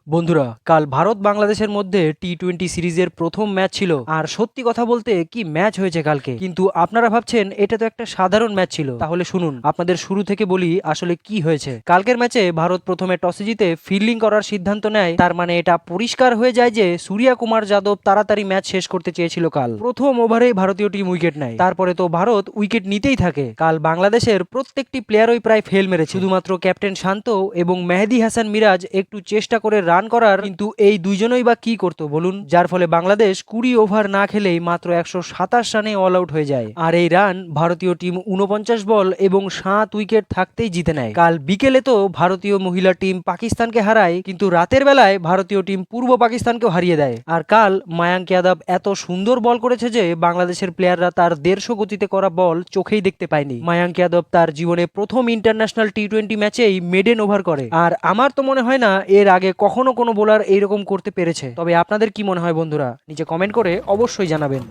বন্ধুরা, কাল ভারত বাংলাদেশের মধ্যে টি-20 সিরিজের প্রথম ম্যাচ ছিল। আর সত্যি কথা বলতে কি ম্যাচ হয়েছে কালকে। কিন্তু আপনারা ভাবছেন এটা তো একটা সাধারণ ম্যাচ ছিল। তাহলে শুনুন, আপনাদের শুরু থেকে বলি আসলে কি হয়েছে। কালকের ম্যাচে ভারত প্রথমে টসে জিতে ফিল্ডিং করার সিদ্ধান্ত নেয়। তার মানে এটা পরিষ্কার হয়ে যায় যে সূর্যা কুমার যাদব তাড়াতাড়ি ম্যাচ শেষ করতে চেয়েছিল। কাল প্রথম ওভারেই ভারতীয় টিম উইকেট নেয়। তারপরে তো ভারত উইকেট নিতেই থাকে। কাল বাংলাদেশের প্রত্যেকটি প্লেয়ারই প্রায় ফেল মেরেছে। শুধুমাত্র ক্যাপ্টেন শান্ত এবং মেহেদী হাসান মিরাজ একটু চেষ্টা করে রান করার, কিন্তু এই দুইজনই বা কি করতো বলুন। যার ফলে বাংলাদেশ 20 ওভার না খেলেই মাত্র 127 রানে অল আউট হয়ে যায়। আর এই রান ভারতীয় টিম 49 বল এবং 7 উইকেট থাকতেই জিতে নেয়। কাল বিকেলে তো ভারতীয় মহিলা টিম পাকিস্তানকে হারায়, কিন্তু রাতের বেলায় ভারতীয় টিম পূর্ব পাকিস্তানকেও হারিয়ে দেয়। আর কাল মায়াঙ্ক যাদব এত সুন্দর বল করেছে যে বাংলাদেশের প্লেয়াররা তার 150 গতিতে করা বল চোখেই দেখতে পায়নি। মায়াঙ্ক যাদব তার জীবনে প্রথম ইন্টারন্যাশনাল টি-20 ম্যাচেই মেডেন ওভার করে। আর আমার তো মনে হয় না এর আগে কখনো কোনো বোলার এইরকম করতে পেরেছে। তবে আপনাদের কি মনে হয় বন্ধুরা, নিচে কমেন্ট করে অবশ্যই জানাবেন।